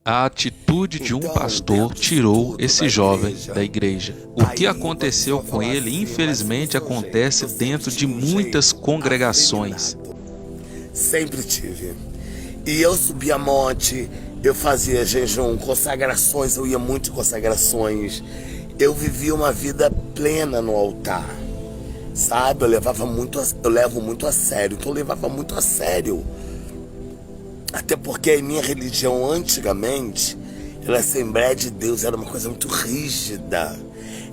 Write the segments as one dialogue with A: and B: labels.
A: A atitude de um
B: Então,
A: pastor
B: dentro disso
A: tirou
B: tudo,
A: esse
B: na
A: jovem
B: igreja,
A: da igreja. O que
B: aí uma
A: aconteceu
B: pessoa
A: com
B: falou
A: ele,
B: assim, mas o
A: infelizmente,
B: seu jeito,
A: acontece
B: eu sempre
A: dentro de
B: tive um
A: muitas
B: jeito
A: congregações.
B: afeminado. Sempre tive. E eu subia monte, eu fazia jejum, consagrações, eu ia muito em consagrações. Eu vivia uma vida plena no altar. Sabe? Eu levo muito a sério. Então eu levava muito a sério. Até porque a minha religião antigamente, a Assembleia de Deus era uma coisa muito rígida.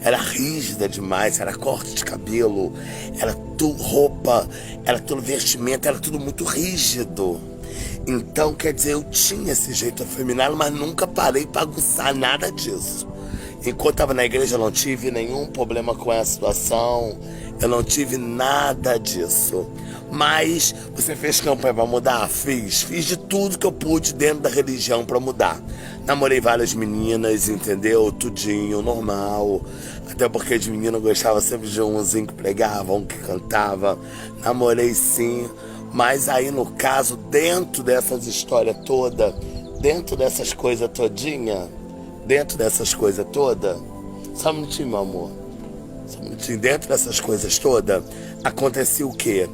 B: Era rígida demais, era corte de cabelo, era tudo roupa, era tudo vestimento, era tudo muito rígido. Então, quer dizer, eu tinha esse jeito afeminado, mas nunca parei para aguçar nada disso. Enquanto estava na igreja, eu não tive nenhum problema com essa situação, eu não tive nada disso. Mas você fez campanha para mudar? Fiz de tudo que eu pude dentro da religião para mudar. Namorei várias meninas, entendeu? Tudinho, normal. Até porque de menino eu gostava sempre de umzinho que pregava, um que cantava. Namorei sim. Mas aí no caso, dentro dessas histórias todas, dentro dessas coisas todinha, só um minutinho, meu amor. Só um minutinho. Dentro dessas coisas todas, acontecia o quê?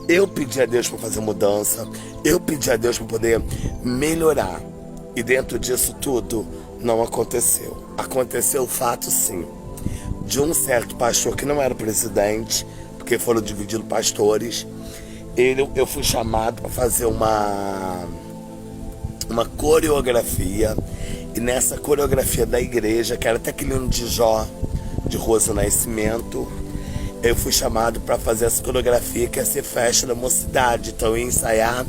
B: Eu pedi a Deus para fazer mudança, eu pedi a Deus para poder melhorar. E dentro disso tudo, não aconteceu. Aconteceu o fato, sim, de um certo pastor que não era presidente, porque foram divididos pastores. Eu fui chamado para fazer uma coreografia. E nessa coreografia da igreja, que era até aquele hino de Jó, de Rosa Nascimento, eu fui chamado para fazer essa coreografia, que ia ser festa da mocidade. Então eu ia ensaiar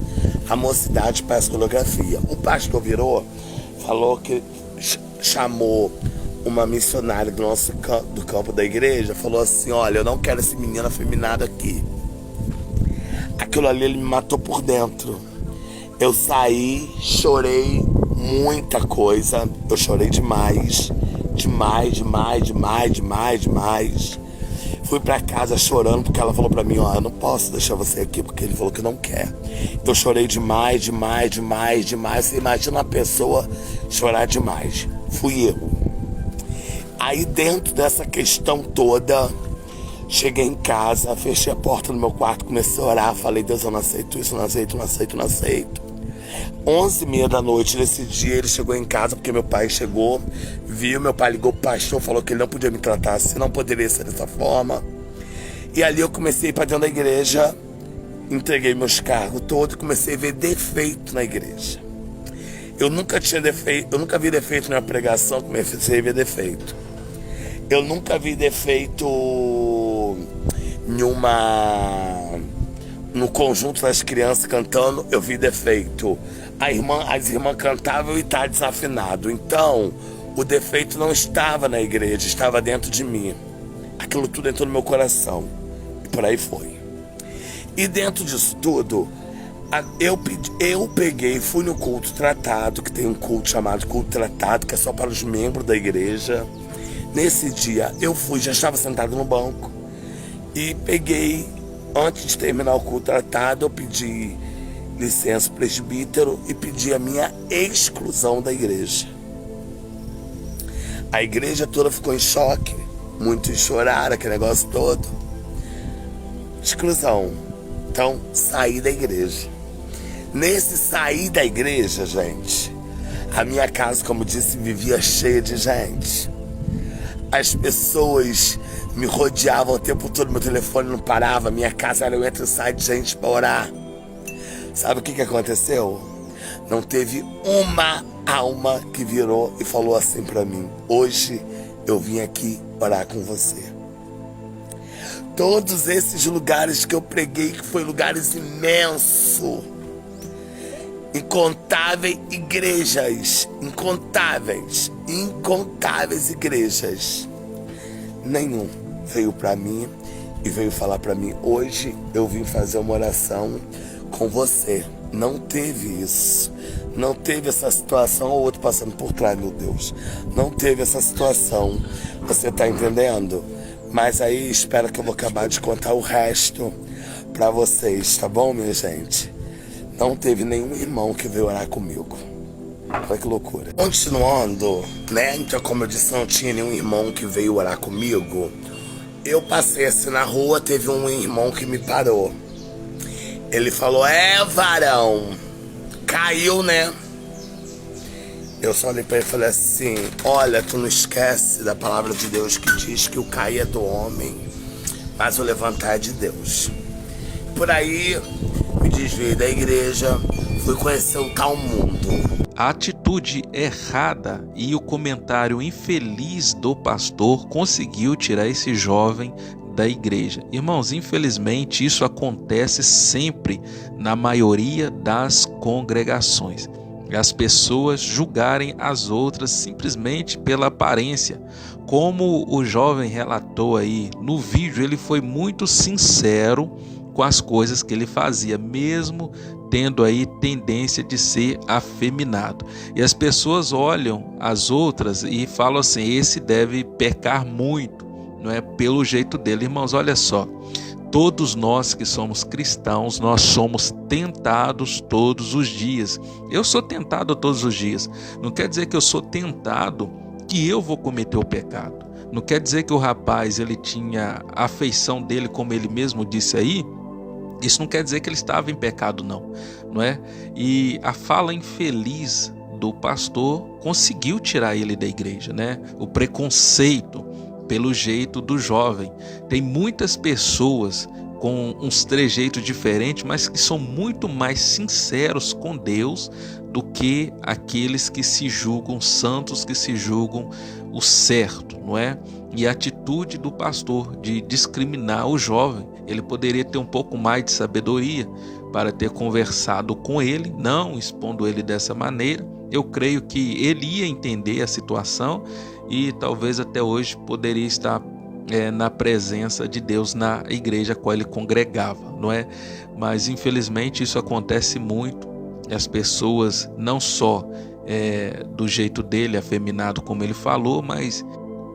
B: a mocidade para essa coreografia. O pastor virou, falou que chamou uma missionária do campo da igreja, falou assim: olha, eu não quero esse menino afeminado aqui. Aquilo ali, ele me matou por dentro. Eu saí, chorei muita coisa. Eu chorei demais. Demais. Fui pra casa chorando, porque ela falou pra mim: ó, eu não posso deixar você aqui, porque ele falou que não quer. Eu chorei demais. Você imagina uma pessoa chorar demais. Fui eu. Aí dentro dessa questão toda, cheguei em casa, fechei a porta do meu quarto, comecei a orar, falei: Deus, eu não aceito isso, não aceito. 11h30 da noite desse dia, ele chegou em casa, porque meu pai chegou, viu, meu pai ligou pro pastor, falou que ele não podia me tratar assim, não poderia ser dessa forma. E ali eu comecei para dentro da igreja, entreguei meus cargos todos e comecei a ver defeito na igreja. Eu nunca vi defeito na pregação, comecei a ver defeito. Eu nunca vi defeito no conjunto das crianças cantando, eu vi defeito. As irmãs cantavam e tá desafinado. Então, o defeito não estava na igreja, estava dentro de mim. Aquilo tudo entrou no meu coração. E por aí foi. E dentro disso tudo, eu peguei, fui no culto tratado, que tem um culto chamado culto tratado, que é só para os membros da igreja. Nesse dia, eu fui, já estava sentado no banco. E peguei, antes de terminar o culto tratado, eu pedi licença presbítero e pedi a minha exclusão da igreja. A igreja toda ficou em choque, muitos choraram, aquele negócio todo. Exclusão. Então, saí da igreja. Nesse sair da igreja, gente, a minha casa, como disse, vivia cheia de gente. As pessoas me rodeavam o tempo todo, meu telefone não parava, minha casa era o entra e sai de gente para orar. Sabe o que aconteceu? Não teve uma alma que virou e falou assim para mim: hoje eu vim aqui orar com você. Todos esses lugares que eu preguei, que foi lugares imensos, incontáveis igrejas, incontáveis igrejas, nenhum veio para mim e veio falar para mim: hoje eu vim fazer uma oração com você. Não teve isso. Não teve essa situação, ou outro passando por trás, meu Deus. Não teve essa situação. Você tá entendendo? Mas aí espera que eu vou acabar de contar o resto para vocês, tá bom, minha gente? Não teve nenhum irmão que veio orar comigo. Olha que loucura. Continuando, né? Então, como eu disse, não tinha nenhum irmão que veio orar comigo. Eu passei assim na rua, teve um irmão que me parou. Ele falou, varão, caiu, né? Eu só olhei pra ele e falei assim, olha, tu não esquece da palavra de Deus que diz que o cair é do homem, mas o levantar é de Deus. Por aí, me desviei da igreja, fui conhecer um tal mundo.
A: A atitude errada e o comentário infeliz do pastor conseguiu tirar esse jovem da igreja. Irmãos, infelizmente isso acontece sempre na maioria das congregações. As pessoas julgarem as outras simplesmente pela aparência. Como o jovem relatou aí no vídeo, ele foi muito sincero com as coisas que ele fazia, mesmo tendo aí tendência de ser afeminado. E as pessoas olham as outras e falam assim, esse deve pecar muito, não é, pelo jeito dele. Irmãos, olha só, todos nós que somos cristãos, nós somos tentados todos os dias. Eu sou tentado todos os dias. Não quer dizer que eu sou tentado que eu vou cometer o pecado. Não quer dizer que o rapaz ele tinha a afeição dele, como ele mesmo disse aí. Isso não quer dizer que ele estava em pecado, não é? E a fala infeliz do pastor conseguiu tirar ele da igreja, né? O preconceito pelo jeito do jovem. Tem muitas pessoas com uns trejeitos diferentes, mas que são muito mais sinceros com Deus do que aqueles que se julgam santos, que se julgam o certo, não é? E a atitude do pastor de discriminar o jovem, ele poderia ter um pouco mais de sabedoria para ter conversado com ele, não expondo ele dessa maneira. Eu creio que ele ia entender a situação e talvez até hoje poderia estar na presença de Deus na igreja a qual ele congregava, não é? Mas infelizmente isso acontece muito. As pessoas não só do jeito dele, afeminado como ele falou, mas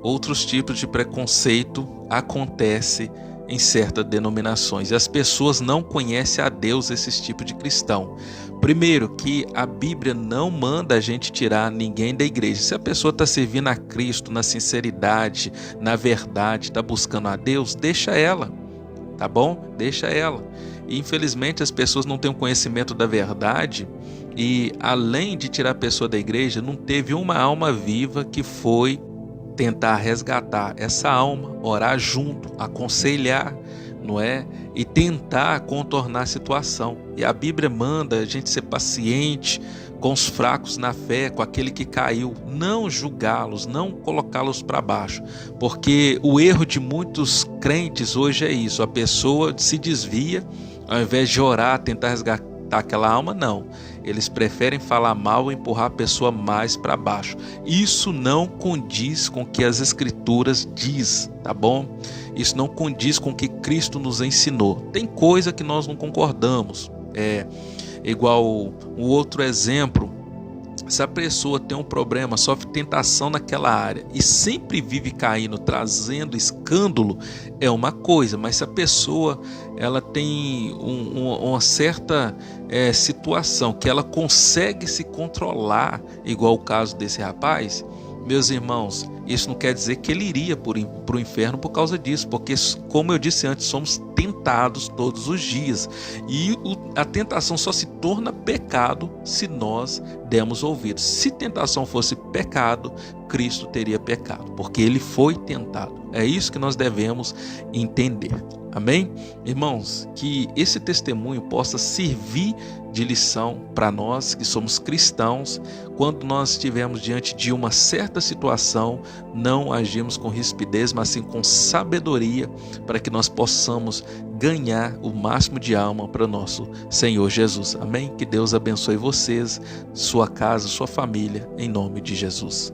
A: outros tipos de preconceito acontece em certas denominações. E as pessoas não conhecem a Deus, esses tipos de cristão. Primeiro, que a Bíblia não manda a gente tirar ninguém da igreja. Se a pessoa está servindo a Cristo na sinceridade, na verdade, está buscando a Deus, deixa ela, tá bom? Deixa ela. E infelizmente as pessoas não têm o conhecimento da verdade e além de tirar a pessoa da igreja, não teve uma alma viva que foi tentar resgatar essa alma, orar junto, aconselhar, não é? E tentar contornar a situação. E a Bíblia manda a gente ser paciente com os fracos na fé, com aquele que caiu, não julgá-los, não colocá-los para baixo, porque o erro de muitos crentes hoje é isso, a pessoa se desvia, ao invés de orar, tentar resgatar aquela alma, não. Eles preferem falar mal e empurrar a pessoa mais para baixo. Isso não condiz com o que as Escrituras diz, tá bom? Isso não condiz com o que Cristo nos ensinou. Tem coisa que nós não concordamos. Igual um outro exemplo, se a pessoa tem um problema, sofre tentação naquela área e sempre vive caindo, trazendo escândalo, é uma coisa, mas se a pessoa ela tem uma certa situação que ela consegue se controlar, igual o caso desse rapaz, meus irmãos, isso não quer dizer que ele iria para o inferno por causa disso, porque, como eu disse antes, somos tentados todos os dias. E a tentação só se torna pecado se nós demos ouvidos. Se tentação fosse pecado, Cristo teria pecado, porque ele foi tentado. É isso que nós devemos entender. Amém? Irmãos, que esse testemunho possa servir de lição para nós que somos cristãos. Quando nós estivermos diante de uma certa situação, não agimos com rispidez, mas sim com sabedoria, para que nós possamos ganhar o máximo de alma para o nosso Senhor Jesus. Amém? Que Deus abençoe vocês, sua casa, sua família, em nome de Jesus.